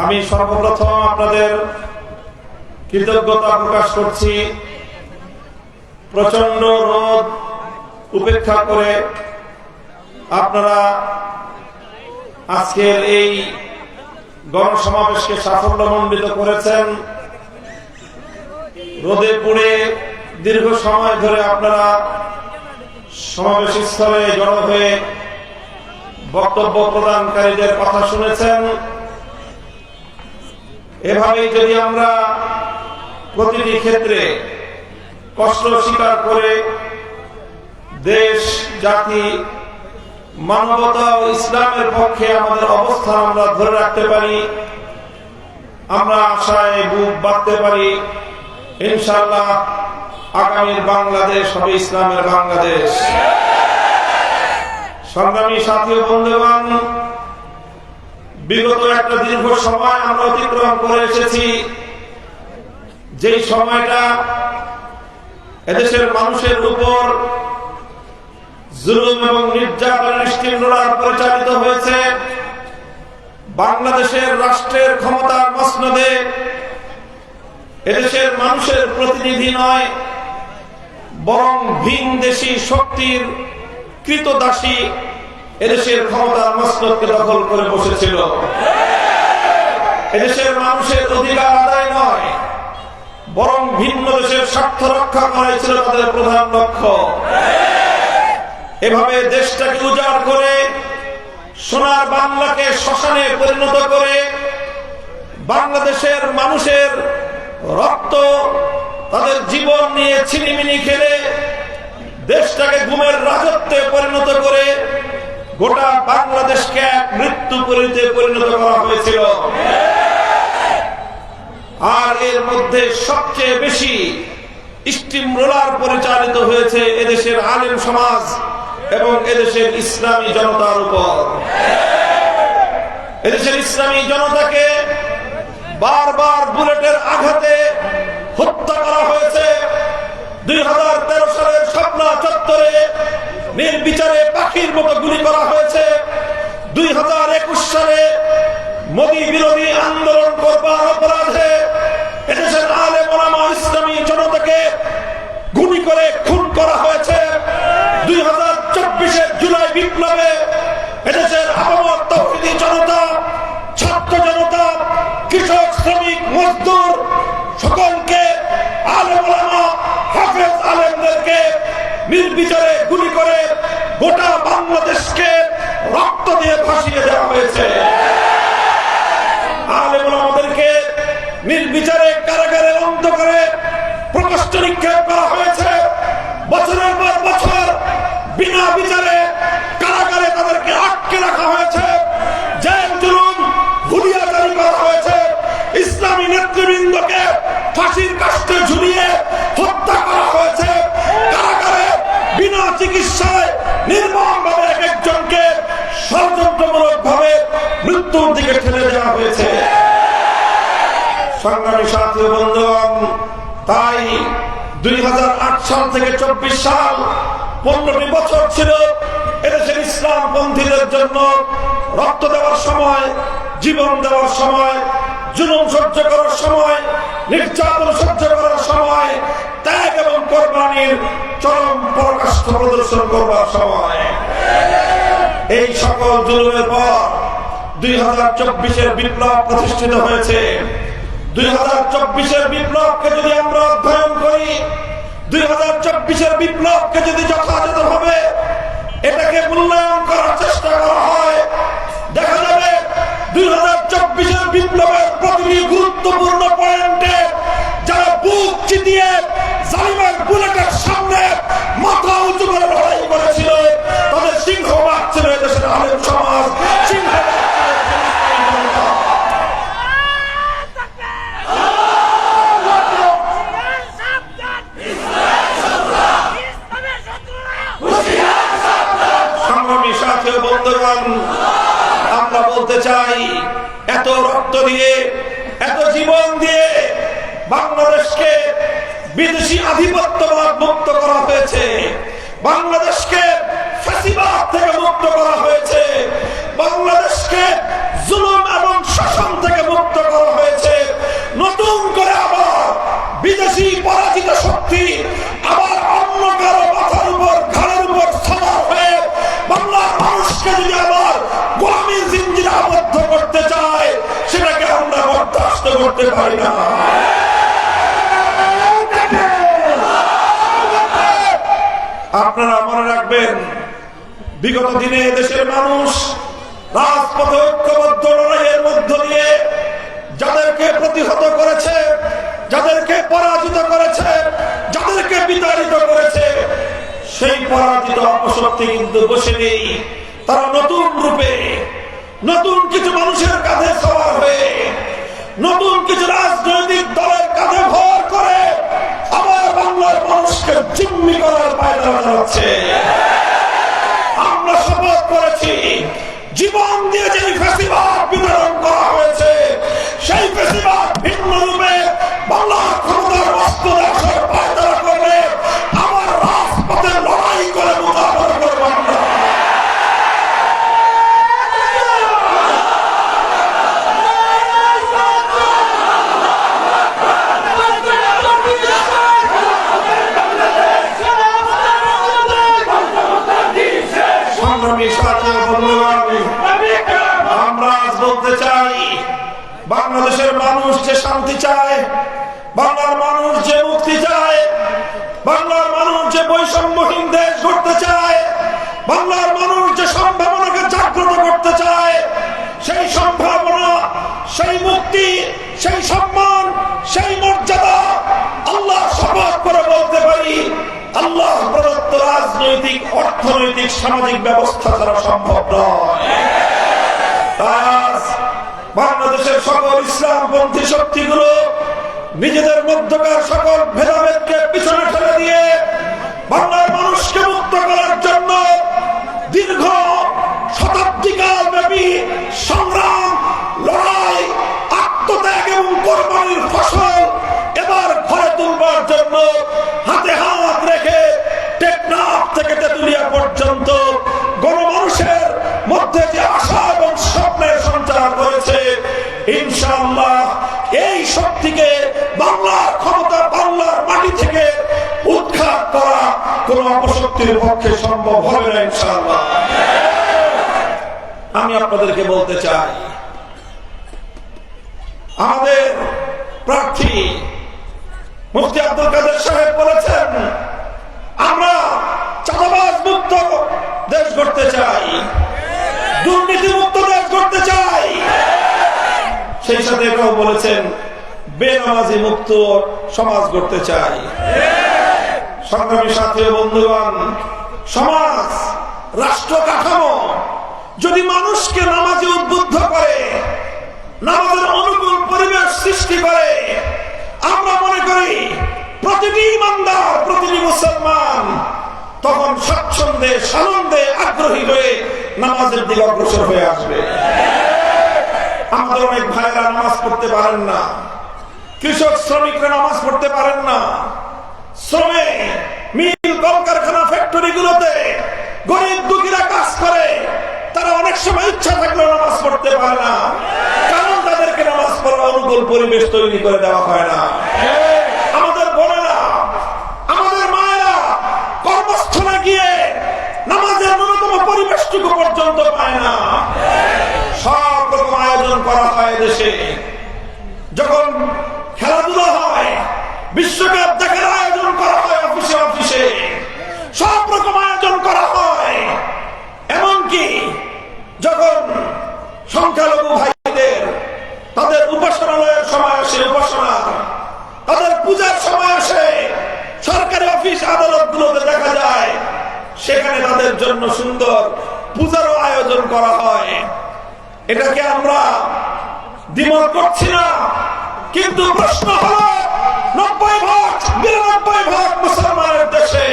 আমি সর্বপ্রথম আপনাদের কৃতজ্ঞতা প্রকাশ করছি। প্রচন্ড রোদ উপেক্ষা করে আপনারা আজকের এই গণসমাবেশকে সাফল্যমণ্ডিত করেছেন। রোদে পুড়ে দীর্ঘ সময় ধরে আপনারা সমাবেশ স্থলে জড়ো হয়ে বক্তব্য প্রদানকারীদের কথা শুনেছেন। এভাবেই যদি আমরা প্রতিটি ক্ষেত্রে কষ্ট স্বীকার করে দেশ, জাতি, মানবতা ও ইসলামের পক্ষে আমাদের অবস্থান আমরা ধরে রাখতে পারি, আমরা আশায় বুক বাঁধতে পারি, ইনশাআল্লাহ আগামীর বাংলাদেশ হবে ইসলামের বাংলাদেশ। সংগ্রামী সাথী ও বন্ধুগণ, বিগত একটা দীর্ঘ সময় আমরা অতিক্রম করে এসেছি, যেই সময়টা এদেশের মানুষের উপর জুলুম এবং নির্যাতনের স্টিমরোলার পরিচালিত হয়েছে। বাংলাদেশের রাষ্ট্রের ক্ষমতার মসনদে এদেশের মানুষের প্রতিনিধি নয়, বরং ভিনদেশী শক্তির কৃতদাসী এদেশের ক্ষমতার মসনদকে দখল করে বসেছিল। এদেশের মানুষের অধিকার আদায় নয়, বরং ভিন্ন দেশের স্বার্থ রক্ষা করাই ছিল তাদের প্রধান লক্ষ্য। এভাবে দেশটাকে উজাড় করে সোনার বাংলাকে শ্মশানে পরিণত করে বাংলাদেশের মানুষের রক্ত, তাদের জীবন নিয়ে ছিনিমিনি খেলে দেশটাকে ঘুমের রাজত্বে পরিণত করে গোটা বাংলাদেশকে এক মৃত্যুপুরীতে পরিণত করা হয়েছিল। আর এর মধ্যে সবচেয়ে বেশি স্টিম রোলার পরিচালিত হয়েছে এদেশের আলেম সমাজ এবং এদেশের ইসলামী জনতার উপর। এদেশের ইসলামী জনতাকে বারবার বুলেটের আঘাতে হত্যা করা হয়েছে। 2013 সালের শাপলা চত্বরে নির্বিচারে পাখির মতো গুলি করা হয়েছে। 2021 সালে মোদী বিরোধী আন্দোলন করবার অপরাধে এদেশের আলেম ওলামা ইসলামী জনতাকে গুলি করে খুন করা হয়েছে। 2024 জুলাই বিপ্লবে এদেশের আপামর তৌহিদি জনতা, ছাত্র জনতা, কৃষক, শ্রমিক, মজদুর সকলকে, আলেম ওলামা, হাফেজ আলেমদেরকে নির্বিচারে গুলি করে গোটা বাংলাদেশকে রক্ত দিয়ে ভাসিয়ে দেওয়া হয়েছে। আলেম ওলামাদেরকে নির্বিচারে কারাগারে অন্ত করে প্রকোষ্ঠ নিক্ষেপ করা হয়েছে। বছরের পর বছর বিনা বিচারে কারাগারে তাদেরকে আটকে রাখা হয়েছে। জেল জুলুম, হুলিয়া জারি করা হয়েছে। ইসলামী নেতৃবৃন্দকে ফাঁসির কাস্টে ঝুলিয়ে হত্যা করা হয়েছে। কারাগারে বিনা চিকিৎসায় নির্মমভাবে এক একজনকে ষড়যন্ত্রমূলক ভাবে মৃত্যুর দিকে ঠেলে দেওয়া হয়েছে। সংগ্রামী সাথী ও বন্ধুগণ, তাই 2008 সাল থেকে 24 সাল 15টি বছর ছিল এদেশের ইসলাম পন্থীদের জন্য রক্ত দেওয়ার সময়, জীবন দেওয়ার সময়, জুলুম সহ্য করার সময়, নির্যাতন সহ্য করার সময়, ত্যাগ এবং কোরবানির চরম পরাকাষ্ঠ প্রদর্শন করবার সময়। এই সকল জুলুমের পর 2024 বিপ্লব প্রতিষ্ঠিত হয়েছে। 2024 বিপ্লবকে যদি আমরা অধ্যয়ন করি, 2024 বিপ্লবকে যদি যথাযথভাবে এটাকে মূল্যায়ন করার চেষ্টা করা হয়, দেখা যাবে 2024 বিপ্লবের প্রতিটি গুরুত্বপূর্ণ পয়েন্টে যারা বুক চিতিয়ে জালিমের বুলেটের সামনে মাথা উঁচু করে লড়াই করেছিল, তাদের সিংহভাগ ছিল এদেশের আলেম সমাজ, সিংহভাগ আমরা বলতে চাই, এত রক্ত দিয়ে, এত জীবন দিয়ে বাংলাদেশকে বিদেশি আধিপত্যবাদ মুক্ত করা হয়েছে, বাংলাদেশকে ফ্যাসিবাদ থেকে মুক্ত করা হয়েছে, বাংলাদেশকে জুলুম এবং শোষণ থেকে মুক্ত শক্তি আবার অন্য কারো মাথার উপর ঘাড়ের উপর সবার হয়ে বাংলার মানুষকে যদি আবার গোলামীর জিঞ্জিরে আবদ্ধ করতে চায়, সেটাকে আমরা বরদাস্ত করতে পারি না। আপনারা মনে রাখবেন, বিগত দিনে দেশের মানুষ রাজপথে ঐক্যবদ্ধ লড়াইয়ের মধ্য দিয়ে যাদেরকে প্রতিহত করেছে, যাদেরকে পরাজিত করেছে, যাদেরকে বিতাড়িত করেছে, সেই পরাজিত অপশক্তি কিন্তু বসে নেই। তারা নতুন রূপে নতুন কিছু মানুষের কাঁধে সওয়ার হয়ে নতুন কিছু রাজনৈতিক দলের কাঁধে ভর করে আবার বাংলার মানুষকে জিম্মি করার পায়তারা চালাচ্ছে। আমরা শপথ করেছি, জীবন দিয়ে যে ফ্যাসিবাদ বিতরণ করা হয়েছে, সেই ফ্যাসিবাদ ভিন্ন রূপে বাংলার ক্ষমতার বাস্তব আসার পায়তারা করবে। আবার রাজপথে লড়াই করে মোকাবেলা করবো আমরা। আমরা আজ বলতে চাই, বাংলাদেশের মানুষ যে শান্তি চায়, বাংলার মানুষ যে মুক্তি চায়, বাংলার মানুষ যে বৈষম্যহীন দেশ গড়তে চায়, বাংলার মানুষ যে সম্ভাবনাকে জাগ্রত করতে চায়, সেই সম্ভাবনা, সেই মুক্তি, সেই সম্মান, সেই মর্যাদা আল্লাহ শপথ করে বলতে পারি, আল্লাহ প্রদত্ত রাজনৈতিক, অর্থনৈতিক, সামাজিক ব্যবস্থা ছাড়া সম্ভব নয়। বাংলাদেশের সকল ইসলামপন্থী শক্তিগুলো নিজেদের মধ্যকার সকল ভেদাভেদকে পিছনে ঠেলে দিয়ে বাংলার মানুষকে মুক্ত করার জন্য দীর্ঘ শতাব্দীকাল ব্যাপী সংগ্রাম, লড়াই, আত্মত্যাগ এবং কোরবানির ফসল এবার ঘরে তুলবার জন্য হাতে হাত রেখে টেকনাফ থেকে তেতুলিয়া পর্যন্ত গণমানুষের মধ্যে যে আশা এবং স্বপ্নের সঞ্চার করেছে, ইনশাআল্লাহ এই শক্তিকে বাংলার ক্ষমতা, বাংলার মাটি থেকে উৎখাত করা কোন অপশক্তির পক্ষে সম্ভব হবে না ইনশাআল্লাহ। আমি আপনাদেরকে বলতে চাই, আমাদের প্রার্থী মুফতি আব্দুল কাদের সাহেব বলেছেন, আমরা চাঁদাবাজ মুক্ত দেশ গড়তে চাই, দুর্নীতি মুক্ত দেশ গড়তে চাই। সেই সাথে কেউ বলেছেন বেনামাজি মুক্ত সমাজ গড়তে চাই। সংগ্রামী সাথী ও বন্ধুগণ, সমাজ, রাষ্ট্র কাঠামো যদি মানুষকে নামাজে উদ্বুদ্ধ করে, নামাজের অনুকূল পরিবেশ সৃষ্টি করে, আমরা মনে করি প্রতিটি ইমানদার, প্রতিটি মুসলমান তখন স্বচ্ছন্দে, সানন্দে, আগ্রহী হয়ে নামাজের দিকে অগ্রসর হয়ে আসবে। আমাদের অনেক ভাইরা নামাজ পড়তে পারেন না, কৃষক শ্রমিকরা নামাজ পড়তে পারেন না, শ্রমে মিল, কলকারখানা, ফ্যাক্টরি গুলোতে গরিব দুঃখীরা কাজ করে, তারা অনেক সময় ইচ্ছা থাকলেও নামাজ পড়তে পারে না, কারণ তাদেরকে নামাজ পড়ার অনুকূল পরিবেশ তৈরি করে দেওয়া হয় না। আমাদের বোনেরা, আমাদের মায়েরা কর্মস্থলে গিয়ে নামাজের ন্যূনতম পরিবেশটুকু পর্যন্ত পায় না। সব রকম আয়োজন করা হয় দেশে, যখন খেলাধুলা হয়, বিশ্বকাপ দেখার আয়োজন করা হয় অফিসে অফিসে, সব রকম আয়োজন করা হয়। এমনকি যখন সংখ্যালঘু ভাইদের তাদের উপাসনালয়ের সময় আসে, উপাসনা, তাদের পূজার সময় আসে, সরকারি অফিস আদালত গুলোতে দেখা যায় সেখানে তাদের জন্য সুন্দর পূজারও আয়োজন করা হয়। এটাকে আমরা দ্বিমত করছি না, কিন্তু প্রশ্ন হলো 90% 92% মুসলমানের দেশে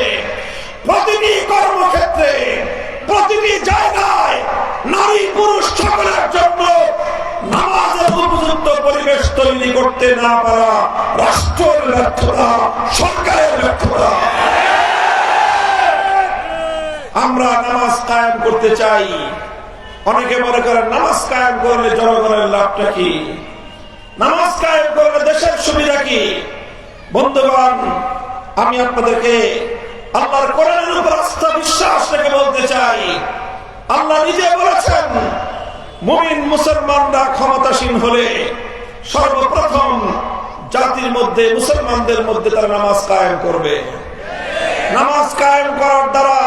প্রতিটি কর্মক্ষেত্রে, প্রতিটি জায়গায় নারী পুরুষ সকলের জন্য নামাজের উপযুক্ত পরিবেশ তৈরি করতে না পারা রাষ্ট্রের ব্যর্থতা, সরকারের ব্যর্থতা। আমরা নামাজ কায়েম করতে চাই। অনেকে মনে করেন নামাজ কায়েম করলে জনগণের লাভটা কি, নামাজ কায়েম করলে দেশের সুবিধা কি? বন্ধুগণ, আমি আপনাদেরকে আল্লাহর কোরআনের উপর আস্থা বিশ্বাস রেখে বলতে চাই, আল্লাহ নিজে বলেছেন মুমিন মুসলমানরা ক্ষমতাসীন হলে সর্বপ্রথম জাতির মধ্যে মুসলমানদের মধ্যে তারা নামাজ কায়েম করবে। নামাজ কায়েম করার দ্বারা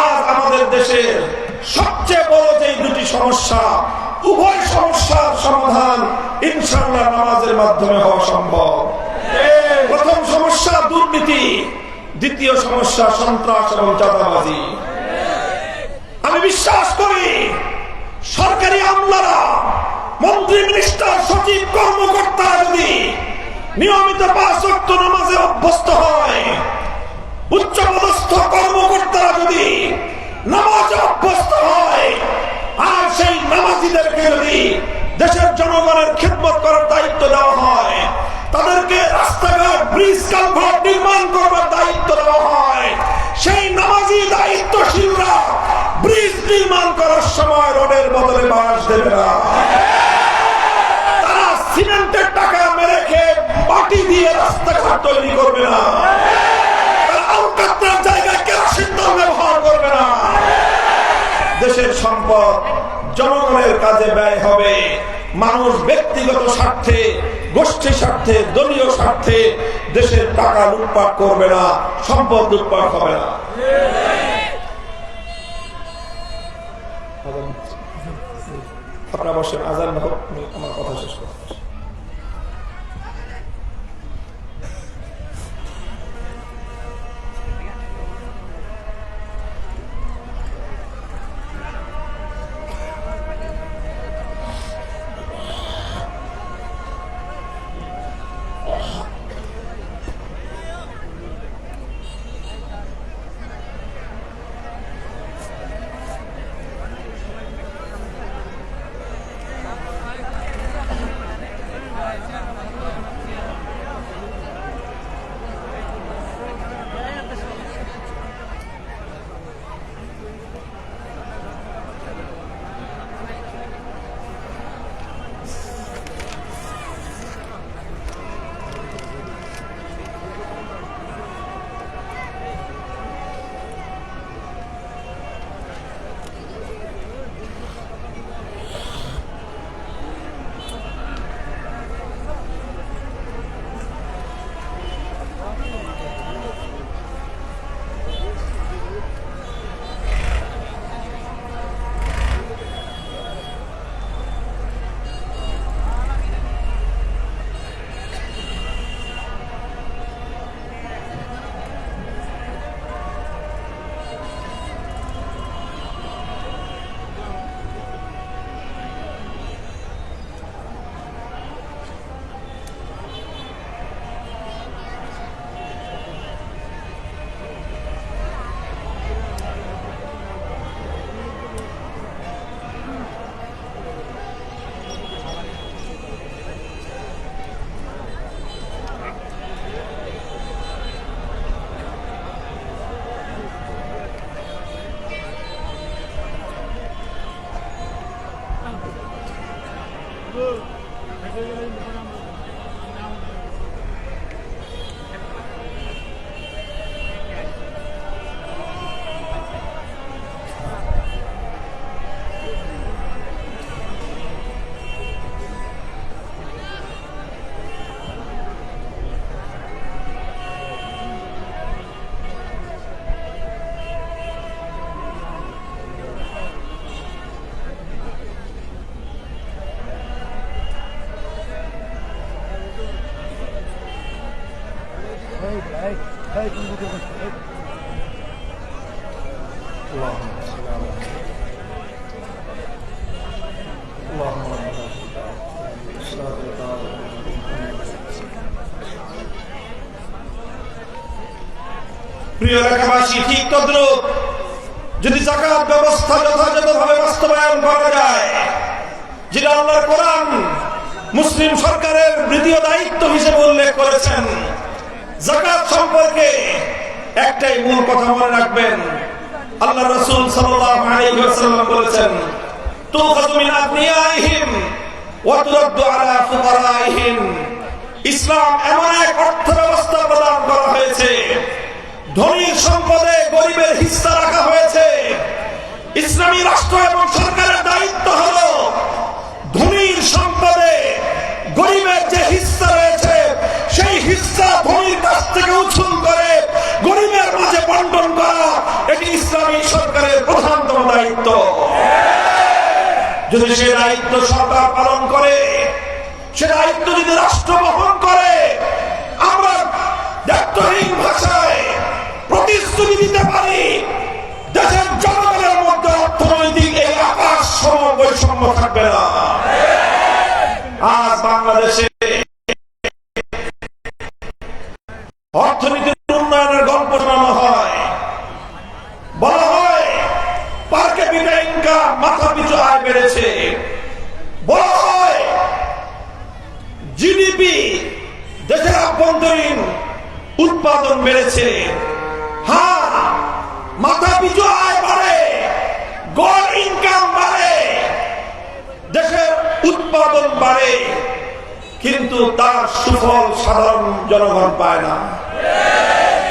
আজ আমাদের দেশের সবচেয়ে বড় যে দুটি সমস্যা, উভয় সমস্যার সমাধান ইনশাআল্লাহ নামাজের মাধ্যমে হওয়া সম্ভব। প্রথম সমস্যা দুর্নীতি, দ্বিতীয় সমস্যা সন্ত্রাস এবং চাঁদাবাজি। আমি বিশ্বাস করি সরকারি আমলারা, মন্ত্রী, মিনিস্টার, সচিব, কর্মকর্তারা যদি নিয়মিত 5 ওয়াক্ত নামাজে অভ্যস্ত হয়, উচ্চপদস্থ কর্মকর্তারা যদি নামাজে অভ্যস্ত হয়, আর সেই নামাজীদেরকে যদি দেশের জনগণের খেদমত করার দায়িত্ব দেওয়া হয়, তাদেরকে রাস্তাঘাট, ব্রিজ, কালভার্ট নির্মাণ করবার দায়িত্ব দেওয়া হয়, সেই নামাজি দায়িত্বশীলরা ব্রিজ নির্মাণ করার সময় রোডের বদলে বাঁশ দেবে না। তারা সিমেন্টের টাকা মেরে খেয়ে মাটি দিয়ে রাস্তাঘাট তৈরি করবে না। তারা আলকাতরার জায়গায় কেরোসিন তেল ব্যবহার করবে না। দেশের সম্পদ জনগণের কাজে ব্যয় হবে। মানুষ ব্যক্তিগত স্বার্থে, গোষ্ঠী স্বার্থে, দলীয় স্বার্থে দেশের টাকা লুটপাট করবে না, সম্পদ লুটপাট হবে না। আপনারা বসেন, আজান হোক, আমার কথা শেষ করতে। প্রিয় এলাকাবাসী, ঠিক তদ্রুপ যদি যাকাত ব্যবস্থা যথাযথভাবে বাস্তবায়ন করা যায়, যেটা আল্লাহর কোরআন মুসলিম সরকারের দ্বিতীয় দায়িত্ব হিসেবে উল্লেখ করেছেন, যাকাত সম্পর্কে একটাই মূল কথা মনে রাখবেন। আল্লাহ রাসূল সাল্লাল্লাহু আলাইহি ওয়াসাল্লাম বলেছেন, তুখাযু মিন আগনিয়াইহিম ওয়া তুরাদ্দু আলা ফুকারাইহিম। ইসলাম এমন এক অর্থ ব্যবস্থা প্রদান করা হয়েছে, ধনীর সম্পদে গরিবের হিস্সা রাখা হয়েছে। ইসলামী রাষ্ট্র এবং সরকারের দায়িত্ব হলো ধনীর সম্পদে গরিবের যে হিস্সা রয়েছে সেই হিস্সা ধনীর কাছ থেকে উৎসুল করে গরিবের মাঝে বন্টন করা। এটি ইসলামী সরকারের প্রধানতম দায়িত্ব। যদি সে দায়িত্ব সরকার পালন করে, সে দায়িত্ব যদি রাষ্ট্র বহন করে, আমরা দায়িত্বহীন ভাষায় প্রতিশ্রুতি দিতে পারি দেশের জনগণের মধ্যে অর্থনৈতিক এই আকাশ সম বৈষম্য থাকবে না। আজ বাংলাদেশে অর্থনীতির উন্নয়নের গল্প শোনানো হয়, বলা হয় পার ক্যাপিটা ইনকাম, মাথা পিছু আয় বেড়েছে। বলা হয় জিডিপি, দেশের আভ্যন্তরীণ উৎপাদন বেড়েছে। হ্যাঁ, মাথা পিছু আয় বাড়ে, গড় ইনকাম বাড়ে, দেশের উৎপাদন বাড়ে, কিন্তু তার সুফল সাধারণ জনগণ পায় না।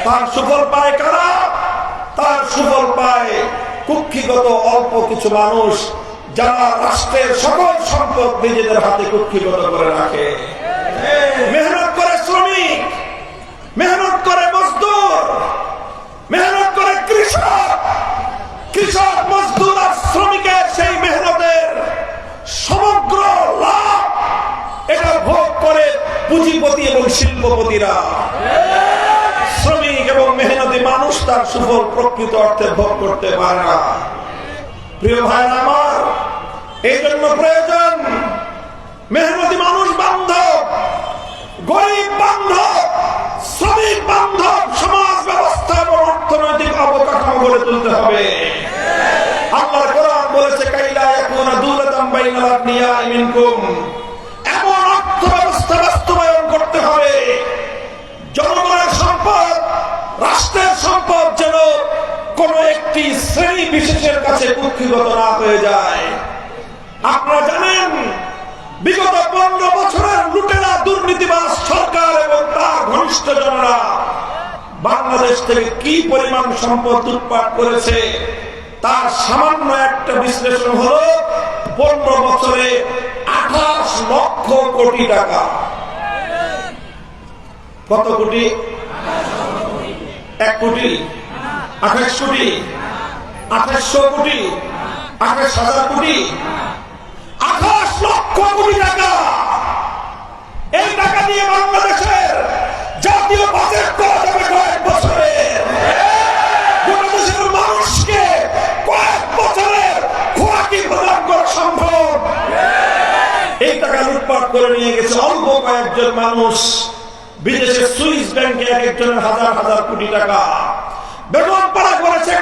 তার সুফল পায় কারা? তার সুফল পায় কুক্ষিগত অল্প কিছু মানুষ, যারা রাষ্ট্রের সকল সম্পদ নিজেদের হাতে কুক্ষিগত করে রাখে। মেহনত করে শ্রমিক, মেহনত করে মজদুর, মেহনত করে কৃষক, কৃষক মজদুর আর শ্রমিকের সেই মেহনতের সমগ্র লাভ এটা ভোগ করে পুঁজিপতি এবং শিল্পপতিরা। শ্রমিক এবং মেহনতি মানুষ তার সুফল প্রকৃত অর্থে ভোগ করতে পারে না। প্রিয় ভাই আমার, এই জন্য প্রয়োজন মেহনতি মানুষ বান্ধব, গরিব বান্ধব, শ্রমিক বান্ধব সমাজ ব্যবস্থা এবং অর্থনৈতিক অবকাঠামো গড়ে তুলতে হবে। আল্লাহর কোরআন বলেছে কাইলা ইয়াকুনা দুলাতাম বাইনাল আগনিয়াই মিনকুম, এমন অর্থ ব্যবস্থা বাস্তবায়ন করতে হবে জনগণের সম্পদ, রাষ্ট্রের সম্পদ যেন কোন একটি শ্রেণী বিশেষের কাছে কুক্ষিগত না হয়ে যায়। আপনারা জানেন বিগত 15 বছরের লুটেরা দুর্নীতিবাজ সরকার এবং তার ঘনিষ্ঠজনরা বাংলাদেশ থেকে কি পরিমাণ সম্পদ লুটপাট করেছে তার সামান্য একটা বিশ্লেষণ হলো 15 বছরে 28 লক্ষ কোটি টাকা। কত কোটি? 1 কোটি, 28 কোটি, 2800 কোটি, 28,000 কোটি, 28 লক্ষ কোটি টাকা। এই টাকা দিয়ে বাংলাদেশের জাতীয় বাজেট করা যাবে কয়েক বছরে। গোটা দেশের মানুষকে কয়েক বছরের খোরাকি প্রদান করা সম্ভব। এই টাকা লুটপাট করে নিয়ে গেছে অল্প কয়েকজন মানুষ। বিদেশের সুইস ব্যাংকে এক একজনের হাজার হাজার কোটি টাকা বেতন পাড়া করেছে